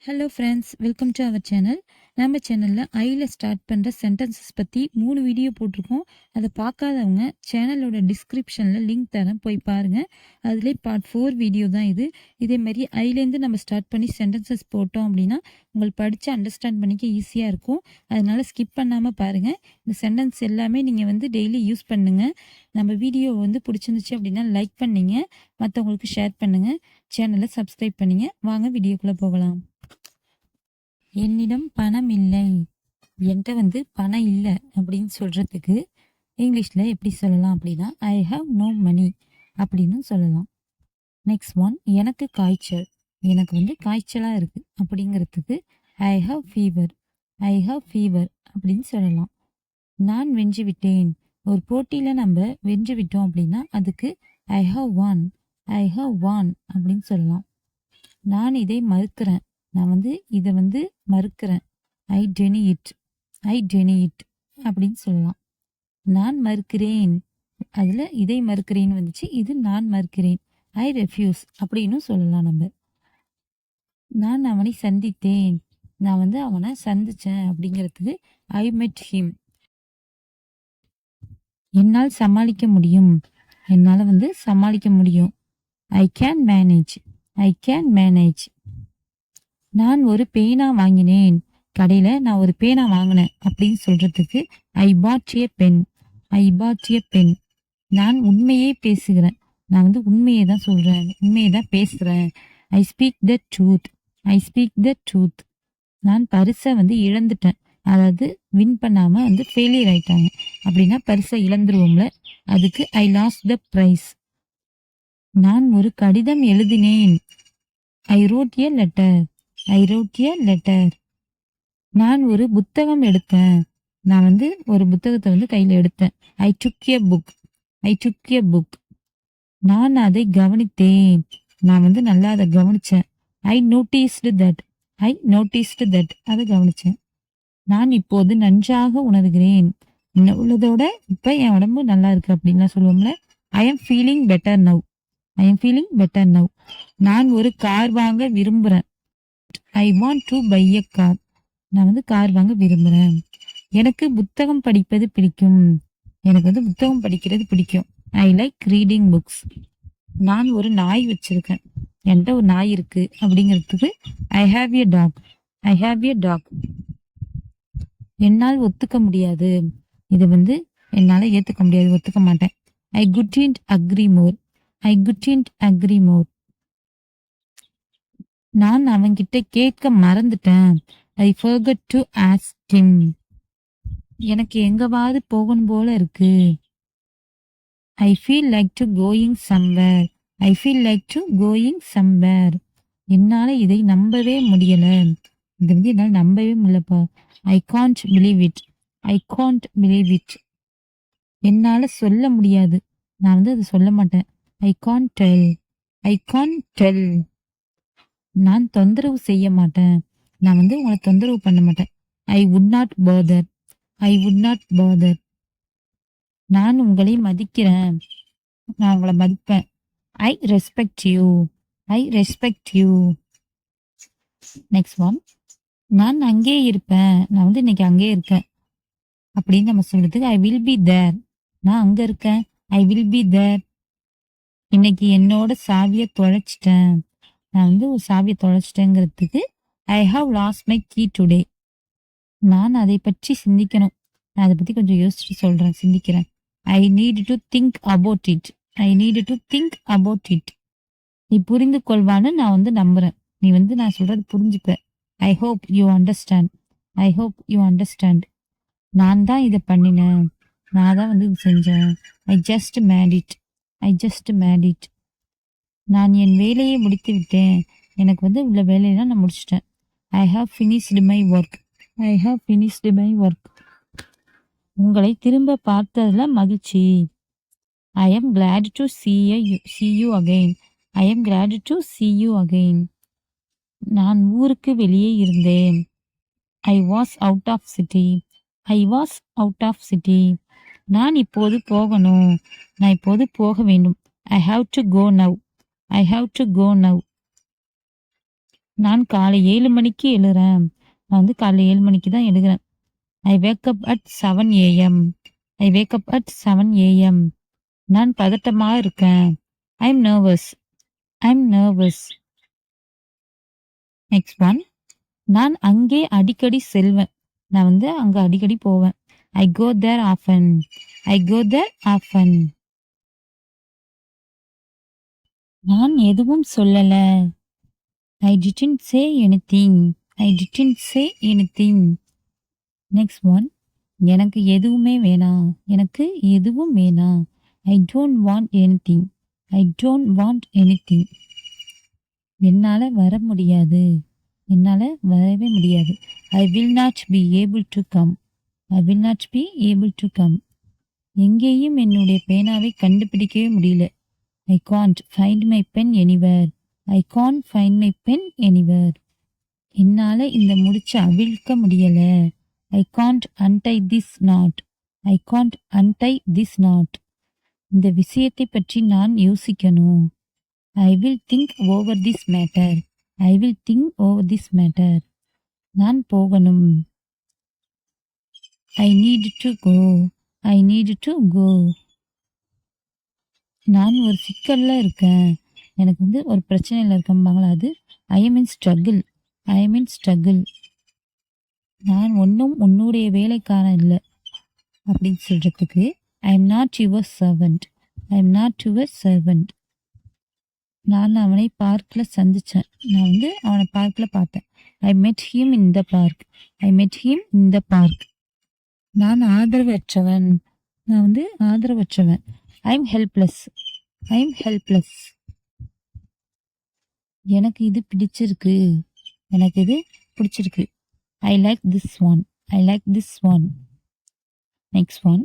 Hello friends, welcome to our channel. நம்ம சேனலில் ஐயில் start பண்ணுற சென்டென்சஸ் பற்றி 3 வீடியோ போட்டிருக்கோம். அதை பார்க்காதவங்க சேனலோட டிஸ்கிரிப்ஷனில் லிங்க் தரேன், போய் பாருங்கள். அதிலே பார்ட் 4 வீடியோ தான் இது. இதேமாரி ஐலேருந்து நம்ம ஸ்டார்ட் பண்ணி சென்டென்சஸ் போட்டோம் அப்படின்னா உங்களுக்கு படித்து அண்டர்ஸ்டாண்ட் பண்ணிக்க ஈஸியாக இருக்கும். அதனால் ஸ்கிப் பண்ணாமல் பாருங்கள். இந்த சென்டென்ஸ் எல்லாமே நீங்கள் டெய்லி யூஸ் பண்ணுங்கள். நம்ம வீடியோ பிடிச்சிருந்துச்சு அப்படின்னா லைக் பண்ணிங்க, மற்றவங்களுக்கு ஷேர் பண்ணுங்கள், சேனலை சப்ஸ்கிரைப் பண்ணிங்க. வாங்க வீடியோக்குள்ளே போகலாம். என்னிடம் பணம் இல்லை, என்கிட்ட பணம் இல்லை அப்படின்னு சொல்கிறதுக்கு இங்கிலீஷில் எப்படி சொல்லலாம் அப்படின்னா ஐ ஹாவ் நோ மணி அப்படின்னு சொல்லலாம். நெக்ஸ்ட் ஒன், எனக்கு காய்ச்சல், எனக்கு காய்ச்சலாக இருக்குது அப்படிங்கிறதுக்கு I have fever, I have fever அப்படின்னு சொல்லலாம். நான் வென்று விட்டேன், ஒரு போட்டியில் நம்ம வென்று விட்டோம் அப்படின்னா அதுக்கு I have van, I have வான் அப்படின்னு சொல்லலாம். நான் இதை மறுக்கிறேன், நான் இதை மறுக்கிறேன், ஐ டெனி இட், ஐ டெனி இட் அப்படின்னு சொல்லலாம். நான் மறுக்கிறேன், அதில் இதை மறுக்கிறேன்னு வந்துச்சு, இது நான் மறுக்கிறேன், ஐ ரெஃப்யூஸ் அப்படின்னு சொல்லலாம். நம்ம நான் அவனை சந்தித்தேன், நான் அவனை சந்தித்தேன் அப்படிங்கிறதுக்கு ஐ மெட் ஹிம். என்னால் சமாளிக்க முடியும், என்னால் சமாளிக்க முடியும், I can manage, I can manage. நான் ஒரு பேனா வாங்கினேன், கடையில் நான் ஒரு பேனா வாங்கினேன் அப்படின்னு சொல்கிறதுக்கு ஐ பாட் ஏ பென், ஐ பாட் ஏ பென். நான் உண்மையே பேசுகிறேன், நான் உண்மையை தான் சொல்கிறேன், உண்மையை தான் பேசுகிறேன், I speak the truth, I speak the truth. நான் பரிசை இழந்துட்டேன், அதாவது வின் பண்ணாமல் ஃபெயிலியர் ஆயிட்டாங்க அப்படின்னா பரிசை இழந்துருவோம்ல, அதுக்கு ஐ லாஸ்ட் த ப்ரைஸ். நான் ஒரு கடிதம் எழுதினேன், I wrote A letter, I wrote A letter. நான் ஒரு புத்தகம் எடுத்தேன், நான் ஒரு புத்தகத்தை கையில் எடுத்தேன், ஐ டுக் ஏ புக், ஐ டுக் ஏ புக். நான் அதை கவனித்தேன், நான் நல்லா அதை கவனித்தேன், I noticed that, I noticed that, அதை கவனித்தேன். நான் இப்போது நன்றாக உணர்கிறேன், உள்ளதோட இப்போ என் உடம்பு நல்லா இருக்கு அப்படின்லாம் சொல்லுவோம்ல, I am feeling better now, I am feeling better now. நான் ஒரு கார் வாங்க விரும்புகிறேன், I want to buy a car, நான் கார் வாங்க விரும்புகிறேன். எனக்கு புத்தகம் படிப்பது பிடிக்கும், எனக்கு புத்தகம் படிக்கிறது பிடிக்கும், ஐ லைக் ரீடிங் புக்ஸ். நான் ஒரு நாய் வச்சிருக்கேன், என்கிட்ட ஒரு நாய் இருக்கு அப்படிங்கிறதுக்கு I have a talk, I have a talk. என்னால் ஒத்துக்க முடியாது, இது என்னால் ஏற்றுக்க முடியாது, ஒத்துக்க மாட்டேன், ஐ குட்ன்ட் அக்ரி மோர், ஐ குட்ன்ட் அக்ரி மோர். நான் அவன்கிட்ட கேட்க மறந்துட்டேன், I forgot to ask him. எனக்கு எங்கவாது போகணும் போல இருக்கு, I feel like to going somewhere, I feel like to going somewhere. என்னால் இதை நம்பவே முடியல, இது என்னால் நம்பவே முடியலப்பா, I can't believe it, I can't believe it. என்னால் சொல்ல முடியாது, நான் அதை சொல்ல மாட்டேன், I can't tell, I can't tell. நான் தொந்தரவு செய்ய மாட்டேன், நான் உங்களை தொந்தரவு பண்ண மாட்டேன், I would not bother, I would not bother. நான் உங்களை மதிக்கிறேன், நான் உங்களை மதிப்பேன், I respect you, I respect you. Next one, நான் அங்கே இருப்பேன், நான் இன்னைக்கு அங்கே இருக்கேன் அப்படின்னு நம்ம சொல்றதுக்கு ஐ வில் பி தேர், நான் அங்க இருக்கேன், ஐ வில் பி தேர். இன்னைக்கு என்னோட சாவியை தொலைச்சிட்டேன், நான் ஒரு சாவியை தொலைச்சிட்டேங்கிறதுக்கு I have lost my key today. நான் அதை பற்றி சிந்திக்கணும், நான் அதை பற்றி கொஞ்சம் யோசிச்சுட்டு சொல்கிறேன், சிந்திக்கிறேன், I need to think about it, I need to think about it. நீ புரிந்து கொள்வான்னு நான் நம்புகிறேன், நீ நான் சொல்கிறது புரிஞ்சுப்ப, I hope you understand, I hope you understand. நான் தான் இதை பண்ணினேன், நான் தான் இது செஞ்சேன், I just made it, I just made it. நான் என் வேலையை முடித்து விட்டேன், எனக்கு உள்ள வேலையெல்லாம் நான் முடிச்சிட்டேன், I have finished my work, I have finished my work. உங்களை திரும்ப பார்த்ததில் மகிழ்ச்சி, I am glad to see you again, I am glad to see you again. நான் ஊருக்கு வெளியே இருந்தேன், I was out of city, I was out of city. நான் இப்போது போகணும், நான் இப்போது போக வேண்டும், I have to go now, I have to go now. நான் காலை 7 மணிக்கு எழுறேன். நான் வந்து காலைல 7 மணிக்கு தான் எழுகிறேன். I wake up at 7 AM. I wake up at 7 AM. நான் பதட்டமா இருக்கேன். I am nervous. I am nervous. Next one. நான் அங்கே அடிக்கடி செல்வேன். நான் வந்து அங்க அடிக்கடி போவேன். I go there often. I go there often. நான் எதுவும் சொல்லல. I didn't say anything. I didn't say anything. Next one. எனக்கு எதுவுமே வேணாம். எனக்கு எதுவும் வேணாம். I don't want anything. I don't want anything. என்னால வர முடியாது. என்னால வரவே முடியாது. I will not be able to come. I will not be able to come. எங்கேயும் என்னுடைய பேனாவை கண்டுபிடிக்கவே முடியல. I can't find my pen anywhere. I can't find my pen anywhere. என்னால இந்த முடிச்ச அவிழ்க்க முடியல. I can't untie this knot. I can't untie this knot. இந்த விஷயத்தை பற்றி நான் யோசிக்கணும். I will think over this matter. I will think over this matter. நான் போகணும். I need to go. I need to go. நான் ஒரு சிக்கல்ல இருக்கேன். எனக்கு வந்து ஒரு பிரச்சனையில் இருக்கம்பாங்களா, அது I am in struggle. I am in struggle. நான் ஒன்றும் உன்னுடைய வேலைக்காரன் இல்லை அப்படின்னு சொல்றதுக்கு I am not your servant. I am not your servant. நான் அவனை பார்க்கில் சந்தித்தேன். நான் வந்து அவனை பார்க்கில் பார்த்தேன். ஐ மெட் ஹிம் இன் த பார்க். ஐ மெட் ஹிம் இன் த பார்க். நான் ஆதரவற்றவன். நான் வந்து ஆதரவற்றவன். I am helpless. I am helpless. எனக்கு இது பிடிச்சிருக்கு. எனக்கு இது பிடிச்சிருக்கு. I like this one. I like this one. Next one.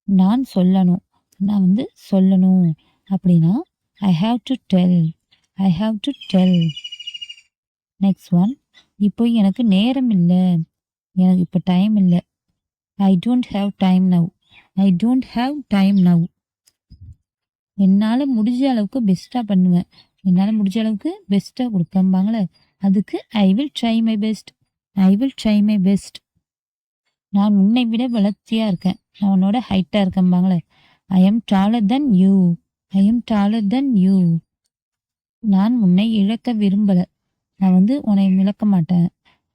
நான் சொல்லணும். நான் வந்து சொல்லணும் அப்படின்னா I have to tell. I have to tell. Next one. இப்போ எனக்கு நேரம் இல்லை. எனக்கு இப்போ டைம் இல்லை. I don't have time now. I don't have time now. என்னால் முடிஞ்ச அளவுக்கு பெஸ்ட்டாக பண்ணுவேன். என்னால் முடிஞ்ச அளவுக்கு பெஸ்ட்டாக கொடுக்கம்பாங்களே, அதுக்கு I will try my best. I will try my best. நான் உன்னை விட வளர்த்தியாக இருக்கேன். நான் உன்னோட ஹைட்டாக இருக்கம்பாங்களே, I am taller than you. I am taller than you. நான் உன்னை இழக்க விரும்பலை. நான் வந்து உன்னை இழக்க மாட்டேன்.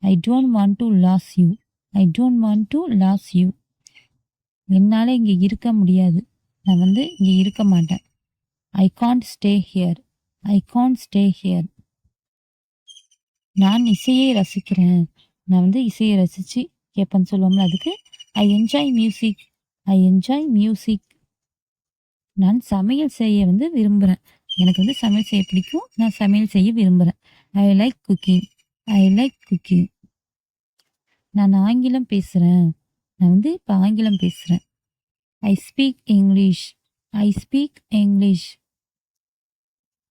I don't want to lose you. I don't want to lose you. என்னால் இங்கே இருக்க முடியாது. நான் வந்து இங்கே இருக்க மாட்டேன். I can't stay here. I can't stay here. நான் இசையை ரசிக்கிறேன். நான் வந்து இசையை ரசித்து கேட்பேன்னு சொல்லுவோம்ல, அதுக்கு I enjoy music. I enjoy music. நான் சமையல் செய்ய வந்து விரும்புகிறேன். எனக்கு வந்து சமையல் செய்ய பிடிக்கும். நான் சமையல் செய்ய விரும்புகிறேன். I like cooking. I like cooking. நான் ஆங்கிலம் பேசுகிறேன். நான் வந்து இப்போ ஆங்கிலம் பேசுகிறேன். I speak English. I speak English.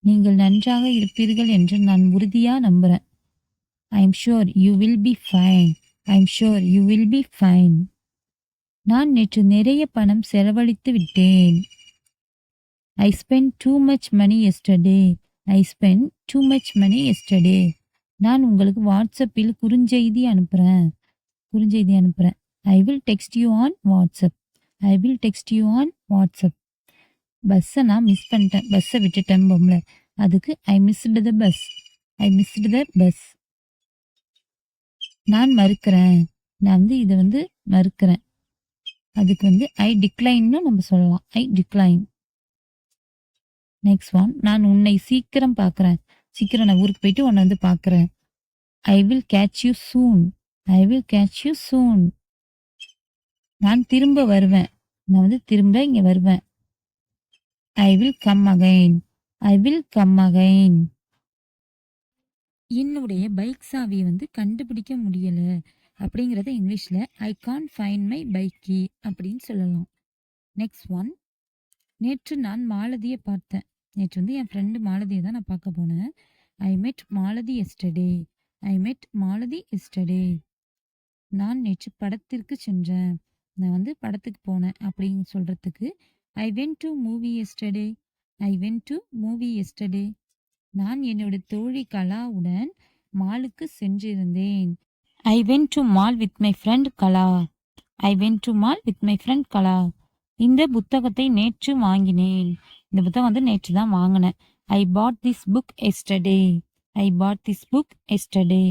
நீங்கள் நன்றாக இருப்பீர்கள் என்று நான் உறுதியாக நம்புகிறேன். I am sure you will be fine. I am sure you will be fine. நான் நேற்று நிறைய பணம் செலவழித்து விட்டேன். I spend too much money yesterday. I spend too much money yesterday. நான் உங்களுக்கு வாட்ஸ்அப்பில் குறுஞ்செய்தி அனுப்புகிறேன். குறுஞ்செய்தி அனுப்புகிறேன். ஐ will text you on WhatsApp. I will text you on WhatsApp. பஸ்ஸை நான் மிஸ் பண்ணிட்டேன். பஸ்ஸை விட்டுட்டேன் பொம்பளை, அதுக்கு I missed the bus. I missed the bus. நான் மறுக்கிறேன். நான் வந்து இதை வந்து மறுக்கிறேன். அதுக்கு வந்து ஐ டிக்ளைன்னு நம்ம சொல்லலாம். ஐ டிக்ளைன். Next one. நான் உன்னை சீக்கிரம் பார்க்குறேன். சீக்கிரம் நான் ஊருக்கு போயிட்டு உன்னை வந்து பார்க்குறேன். I will catch you soon. I will catch you soon. நான் திரும்ப வருவேன். நான் வந்து திரும்ப இங்கே வருவேன். I will come again. I will come again. என்னுடைய பைக் சாவியை வந்து கண்டுபிடிக்க முடியலை அப்படிங்கிறத இங்கிலீஷில் I can find my bike key அப்படின்னு சொல்லலாம். Next one. நேற்று நான் மாலதியை பார்த்தேன். நேற்று வந்து என் ஃப்ரெண்டு மாலதியை தான் நான் பார்க்க போனேன். ஐ மெட் மாலதி எஸ்டர்டே. ஐ மெட் மாலதி எஸ்டர்டே. நான் நேற்று படத்திற்கு சென்றேன். நான் வந்து படத்துக்கு போனேன் அப்படின்னு சொல்கிறதுக்கு I went to movie yesterday. I went to movie yesterday. நான் என்னோட தோழி கலாவுடன் மாலுக்கு சென்றிருந்தேன். I went to mall with my friend Kala. I went to mall with my friend Kala. இந்த புத்தகத்தை நேற்று வாங்கினேன். இந்த புத்தகம் வந்து நேற்று தான் வாங்கினேன். I bought this book yesterday. I bought this book yesterday.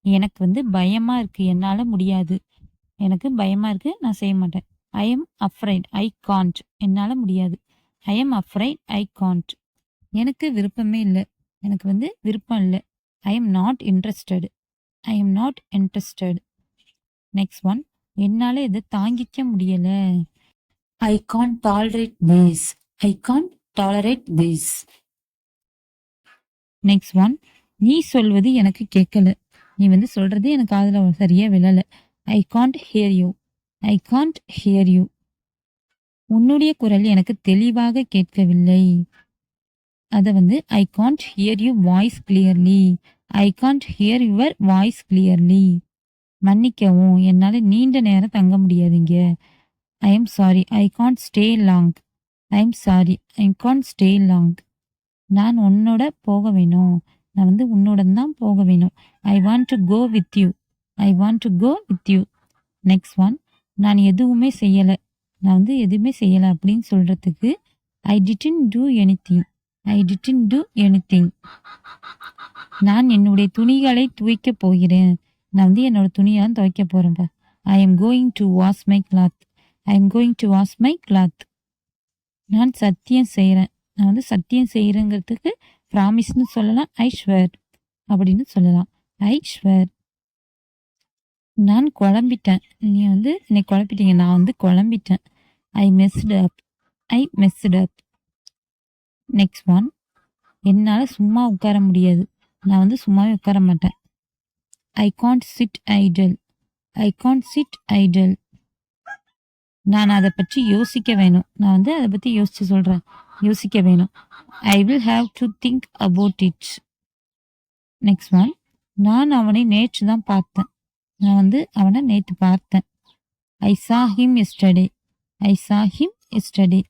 எனக்கு வந்து பயமா இருக்கு, என்னால முடியாது. எனக்கு பயமா இருக்கு, நான் செய்ய மாட்டேன். I am afraid, I can't. என்னால முடியாது. I am afraid, I can't. எனக்கு விருப்பமே இல்லை, எனக்கு வந்து விருப்பம் இல்லை. I am not interested. I am not interested. Next one, என்னால இதை தாங்கிக்க முடியல. I Gantt tolerate this. I can't tolerate this. Next one, நீ சொல்வது எனக்கு கேட்கல. நீ வந்து சொல்றது எனக்கு காதுல சரியா விழல. I can't hear you. I can't hear you. உன்னுடைய குரல் எனக்கு தெளிவாக கேட்கவில்லை. அதை வந்து I can't hear you voice clearly. I can't hear your voice clearly. மன்னிக்கவும், என்னால நீண்ட நேரம் தங்க முடியாதுங்க. I am sorry, I can't stay long. I am sorry, I can't stay long. நான் உன்னோட போக வேணும். நான் வந்து உன்னுடன் தான் போக வேணும். I want to go with you. I want to go with you. Next one, நான் எதுவுமே செய்யலை. நான் வந்து எதுவுமே செய்யலை அப்படின்னு சொல்றதுக்கு I didn't do anything. I didn't do anything. நான் என்னுடைய துணிகளை துவைக்க போகிறேன். நான் வந்து என்னோட துணியெல்லாம் துவைக்க போறேன்ப்பா. I am going to wash my cloth. I am going to wash my cloth. நான் சத்தியம் செய்கிறேன். நான் வந்து சத்தியம் செய்கிறேங்கிறதுக்கு ப்ராமிஸ்னு சொல்லலாம், ஐ ஸ்வேர் அப்படின்னு சொல்லலாம், ஐ ஸ்வேர். நான் குழம்பிட்டேன். நீ வந்து என்னை குழப்பிட்டீங்க, நான் வந்து குழம்பிட்டேன். ஐ மெஸ்டு அப். ஐ மெஸ்டு அப். நெக்ஸ்ட் ஒன், என்னால் சும்மா உட்கார முடியாது. நான் வந்து சும்மாவே உட்கார மாட்டேன். I can't sit idle. I can't sit idle. நான் அதை பற்றி யோசிக்க வேணும். நான் வந்து அதை பற்றி யோசிச்சு சொல்கிறேன், யோசிக்க வேணும். I will have to think about it. Next one, நான் அவனை நேற்று தான் பார்த்தேன். நான் வந்து அவனை நேற்று பார்த்தேன். ஐ சா ஹிம் எஸ்டர்டே. ஐ சா ஹிம் எஸ்டர்டே.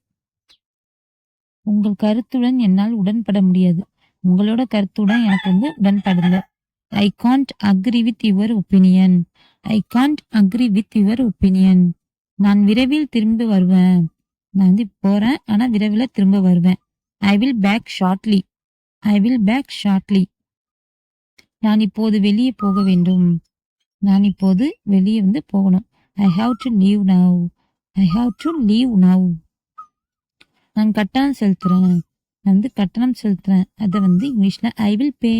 உங்கள் கருத்துடன் என்னால் உடன்பட முடியாது. உங்களோட கருத்துடன் எனக்கு வந்து உடன்படல. I can't agree with your opinion. I can't agree with your opinion. நான் விரைவில் திரும்ப வருவேன். நான் வந்து போறேன், ஆனா விரைவில் திரும்ப வருவேன். I will back shortly. I will back shortly. நான் இப்போது வெளியே போக வேண்டும். நான் இப்போது வெளியே வந்து போகணும். ஐ have to leave now. I have to leave now. நான் கட்டணம் செலுத்துறேன். நான் வந்து கட்டணம் செலுத்துறேன். அதை வந்து இங்கிலீஷ்ல I will pay.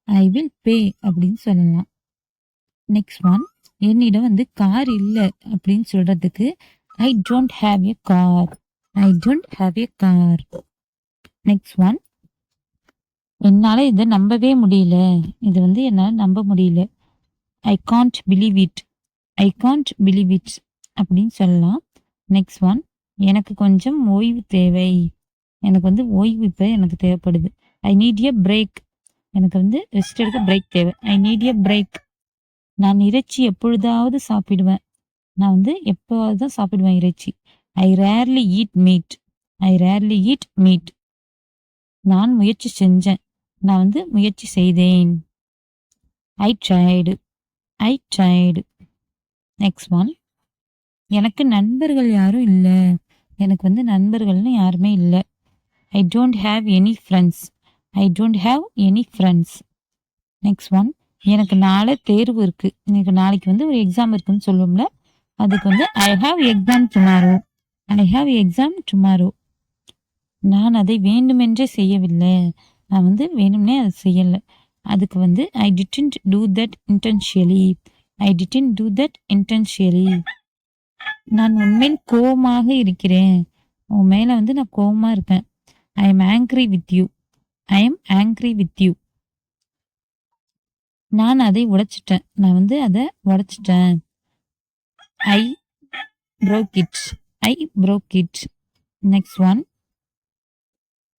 I will பே அப்படின்னு சொல்லலாம். நெக்ஸ்ட் ஒன், என்னிடம் வந்து கார் இல்லை அப்படின்னு சொல்றதுக்கு ஐ don't have a car. I don't have a car. Next one, என்னால இதை நம்பவே முடியல. இது வந்து என்னால் நம்ப முடியல. I can't believe it. I can't believe it அப்படின்னு சொல்லலாம். நெக்ஸ்ட் ஒன், எனக்கு கொஞ்சம் ஓய்வு தேவை. எனக்கு வந்து ஓய்வு இப்போ எனக்கு தேவைப்படுது. I need a break. எனக்கு வந்து ரெஸ்ட் எடுக்க பிரேக் தேவை. I need a break. நான் இறைச்சி எப்பொழுதாவது சாப்பிடுவேன். நான் வந்து எப்போவாது தான் சாப்பிடுவேன் இறைச்சி. ஐ ரேர்லி ஈட் மீட். ஐ ரேர்லி ஈட் மீட். நான் முயற்சி செஞ்சேன். நான் வந்து முயற்சி செய்தேன். ஐ ட்ரைடு. ஐ ட்ரைடு. நெக்ஸ்ட் ஒன், எனக்கு நண்பர்கள் யாரும் இல்லை. எனக்கு வந்து நண்பர்கள்னு யாருமே இல்லை. I don't have any friends. I don't have any friends. Next one, எனக்கு நாளை தேர்வு இருக்கு. எனக்கு நாளைக்கு வந்து ஒரு எக்ஸாம் இருக்குன்னு சொல்லுவோம்ல, அதுக்கு வந்து I have exam tomorrow. I have exam tomorrow. நான் அதை வேண்டுமென்றே செய்யவில்லை. நான் வந்து வேணும்னே அதை செய்யலை. அதுக்கு வந்து ஐ didn't do that இன்டென்ஷியலி. I didn't do that இன்டென்ஷியலி. நான் உண்மையில் கோபமாக இருக்கிறேன். உன் மேல வந்து நான் கோபமா இருக்கேன். I M angry with you. I M angry with you. நான் அதை உடைச்சிட்டேன். நான் வந்து அதை உடைச்சிட்டேன். ஐ broke it. I broke it. Next one,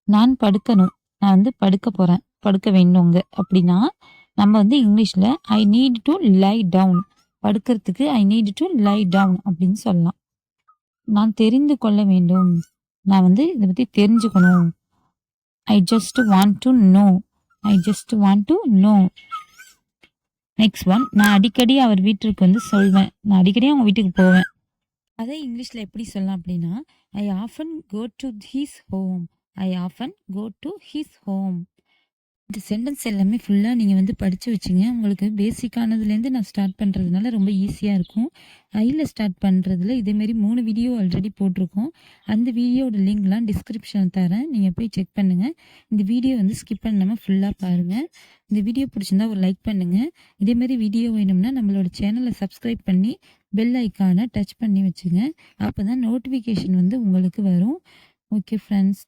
நான் படுக்கணும். நான் வந்து படுக்க போறேன், படுக்க வேண்டுங்க அப்படின்னா நம்ம வந்து இங்கிலீஷ்ல I need to lie down. படுக்கிறதுக்கு I need to lie down அப்படின்னு சொல்லலாம். நான் தெரிந்து கொள்ள வேண்டும். நான் வந்து இதை பத்தி தெரிஞ்சுக்கணும். I just want to know. I just want to know. Next one, நான் அடிக்கடி அவர் வீட்டிற்கு வந்து சொல்வேன். நான் அடிக்கடி அவங்க வீட்டுக்கு போவேன். அதை இங்கிலீஷில் எப்படி சொல்லலாம் அப்படின்னா, I often go to his home. I often go to his home. இந்த சென்டென்ஸ் எல்லாமே ஃபுல்லாக நீங்கள் வந்து படித்து வச்சுங்க. உங்களுக்கு பேசிக்கானதுலேருந்து நான் ஸ்டார்ட் பண்ணுறதுனால ரொம்ப ஈஸியாக இருக்கும். ஐயில் ஸ்டார்ட் பண்ணுறதுல இதேமாரி 3 வீடியோ ஆல்ரெடி போட்டிருக்கோம். அந்த வீடியோட லிங்க்லாம் டிஸ்கிரிப்ஷனில் தரேன். நீங்கள் போய் செக் பண்ணுங்கள். இந்த வீடியோ வந்து ஸ்கிப் பண்ணாமல் ஃபுல்லாக பாருங்கள். இந்த வீடியோ பிடிச்சிருந்தா ஒரு லைக் பண்ணுங்கள். இதேமாரி வீடியோ வேணும்னா நம்மளோட சேனலை சப்ஸ்கிரைப் பண்ணி பெல் ஐக்கானை டச் பண்ணி வச்சுங்க. அப்போ தான் நோட்டிஃபிகேஷன் வந்து உங்களுக்கு வரும். Okay friends.